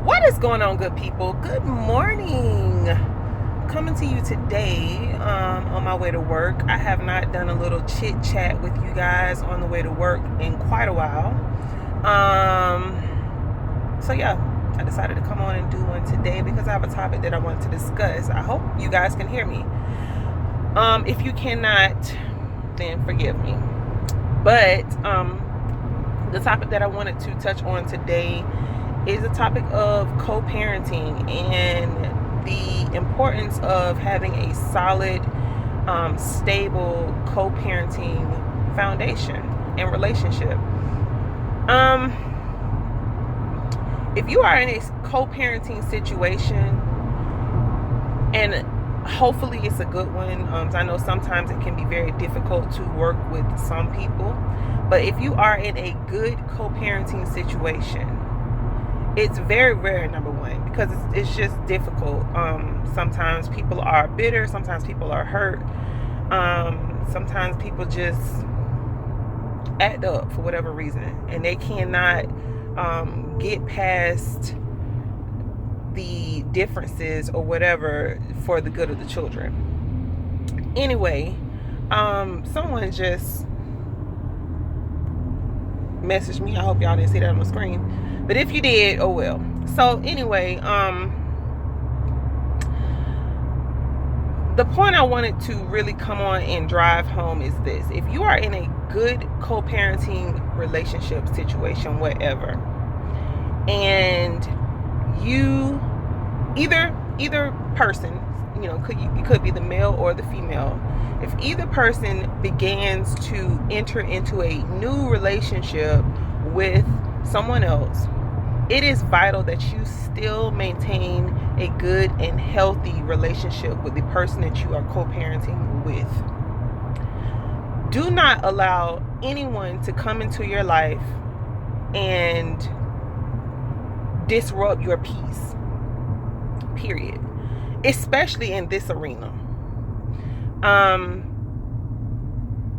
What is going on, good people? Good morning. Coming to you today on my way to work. I have not done a little chit chat with you guys on the way to work in quite a while. So yeah, I decided to come on and do one today because I have a topic that I wanted to discuss. I hope you guys can hear me. If you cannot, then forgive me. But the topic that I wanted to touch on today is the topic of co-parenting and the importance of having a solid, stable co-parenting foundation and relationship. If you are in a co-parenting situation, and hopefully it's a good one, I know sometimes it can be very difficult to work with some people, but if you are in a good co-parenting situation, it's very rare, number one, because it's just difficult. Sometimes people are bitter, sometimes people are hurt, sometimes people just act up for whatever reason, and they cannot get past the differences or whatever for the good of the children. Anyway, someone just messaged me. I hope y'all didn't see that on the screen. But if you did, oh well. So anyway, the point I wanted to really come on and drive home is this. If you are in a good co-parenting relationship situation, whatever, and you, either person, you know, it could be the male or the female, if either person begins to enter into a new relationship with someone else, it is vital that you still maintain a good and healthy relationship with the person that you are co-parenting with. Do not allow anyone to come into your life and disrupt your peace, period, especially in this arena.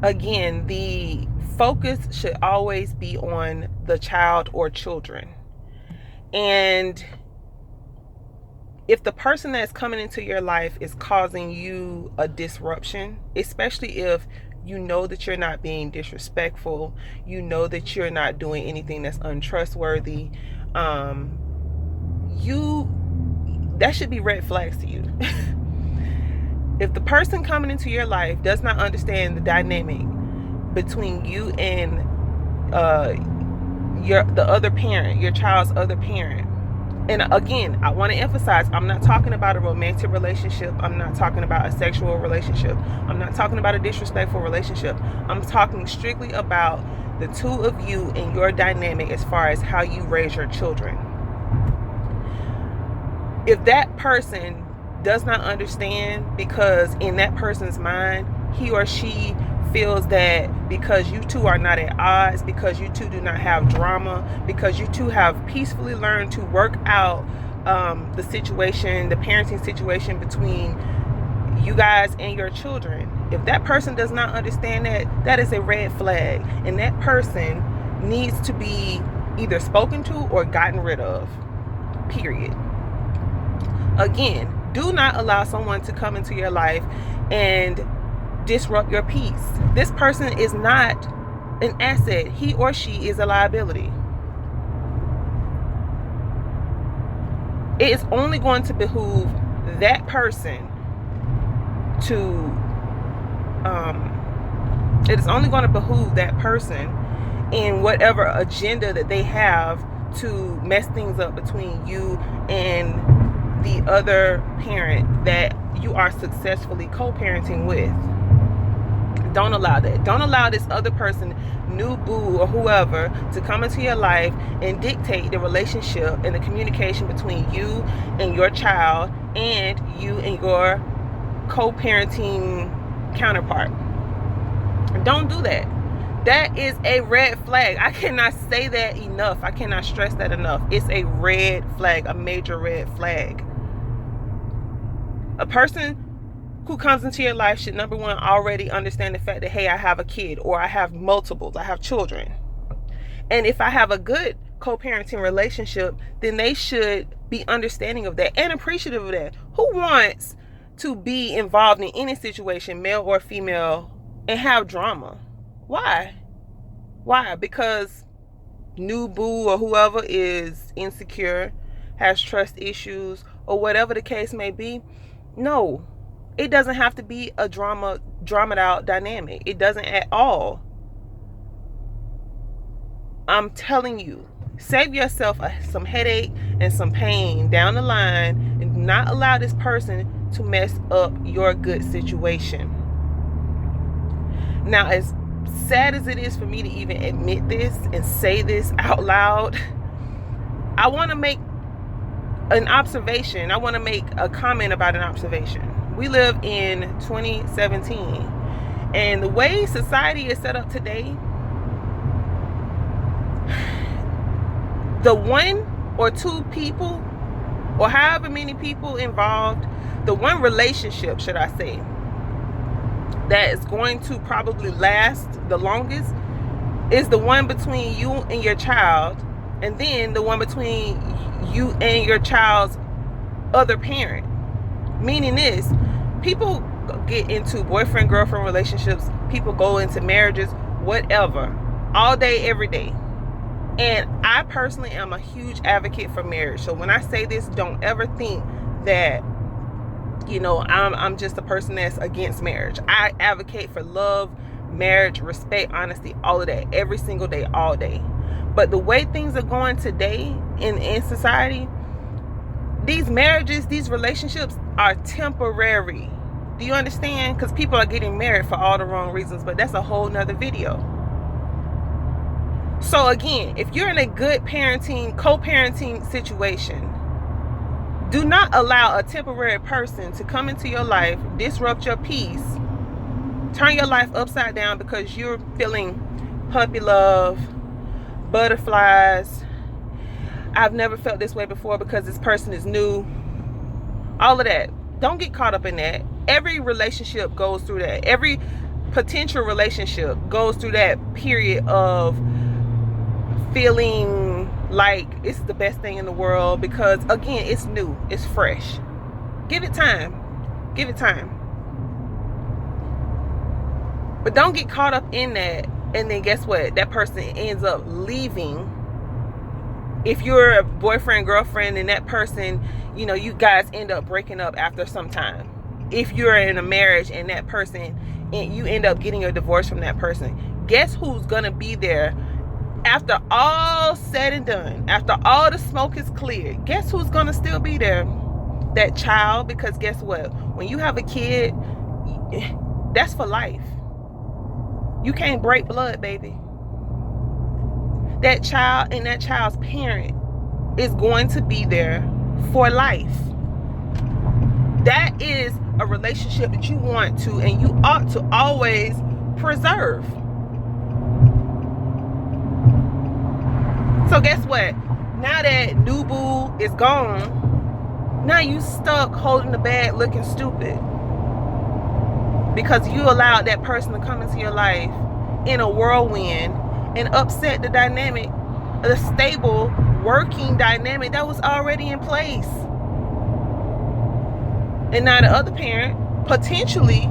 Again, the focus should always be on the child or children. And if the person that's coming into your life is causing you a disruption, especially if you know that you're not being disrespectful, you know that you're not doing anything that's untrustworthy, that should be red flags to you. If the person coming into your life does not understand the dynamic between you and the other parent, your child's other parent. And again, I want to emphasize, I'm not talking about a romantic relationship. I'm not talking about a sexual relationship. I'm not talking about a disrespectful relationship. I'm talking strictly about the two of you and your dynamic as far as how you raise your children. If that person does not understand, because in that person's mind, he or she feels that because you two are not at odds, because you two do not have drama, because you two have peacefully learned to work out the situation, the parenting situation between you guys and your children, if that person does not understand that, that is a red flag, and that person needs to be either spoken to or gotten rid of, period. Again, do not allow someone to come into your life and disrupt your peace. This person is not an asset. He or she is a liability. It is only going to behoove that person to it is only going to behoove that person in whatever agenda that they have to mess things up between you and the other parent that you are successfully co-parenting with. Don't allow that. Don't allow this other person, new boo or whoever, to come into your life and dictate the relationship and the communication between you and your child and you and your co-parenting counterpart. Don't do that. That is a red flag. I cannot say that enough. I cannot stress that enough. It's a red flag, a major red flag. A person who comes into your life should, number one, already understand the fact that, hey, I have a kid, or I have multiples, I have children. And if I have a good co-parenting relationship, then they should be understanding of that and appreciative of that. Who wants to be involved in any situation, male or female, and have drama? Why? Because new boo or whoever is insecure, has trust issues, or whatever the case may be. No, it doesn't have to be a dramaed out dynamic. It doesn't at all. I'm telling you, save yourself some headache and some pain down the line, and do not allow this person to mess up your good situation. Now, as sad as it is for me to even admit this and say this out loud, I want to make an observation. I want to make a comment about an observation. We live in 2017, and the way society is set up today, the one or two people, or however many people involved, the one relationship, should I say, that is going to probably last the longest is the one between you and your child, and then the one between you and your child's other parent. Meaning this, people get into boyfriend girlfriend relationships, people go into marriages, whatever, all day every day. And I personally am a huge advocate for marriage. So when I say this, don't ever think that, you know, I'm just a person that's against marriage. I advocate for love, marriage, respect, honesty, all of that, every single day, all day. But the way things are going today in society, these marriages, these relationships are temporary. Do you understand? Because people are getting married for all the wrong reasons, but that's a whole nother video. So again, if you're in a good parenting, co-parenting situation, do not allow a temporary person to come into your life, disrupt your peace, turn your life upside down because you're feeling puppy love, butterflies. I've never felt this way before because this person is new. All of that. Don't get caught up in that. Every relationship goes through that. Every potential relationship goes through that period of feeling like it's the best thing in the world because, again, it's new, it's fresh. Give it time. Give it time. But don't get caught up in that, and then guess what? That person ends up leaving. If you're a boyfriend, girlfriend, and that person, you know, you guys end up breaking up after some time. If you're in a marriage and that person, and you end up getting a divorce from that person, guess who's gonna be there after all said and done, after all the smoke is cleared? Guess who's gonna still be there? That child. Because guess what? When you have a kid, that's for life. You can't break blood, baby. That child and that child's parent is going to be there for life. That is a relationship that you want to, and you ought to always preserve. So guess what? Now that new boo is gone, now you stuck holding the bag looking stupid because you allowed that person to come into your life in a whirlwind and upset the dynamic, the stable working dynamic that was already in place. And now the other parent potentially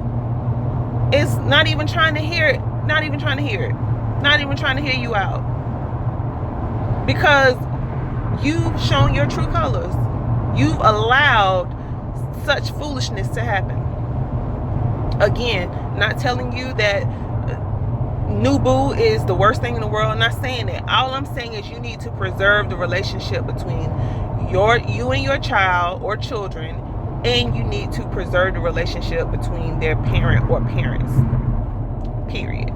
is not even trying to hear it, not even trying to hear you out. Because you've shown your true colors. You've allowed such foolishness to happen. Again, not telling you that new boo is the worst thing in the world. I'm not saying that. All I'm saying is you need to preserve the relationship between you and your child or children, and you need to preserve the relationship between their parent or parents. Period.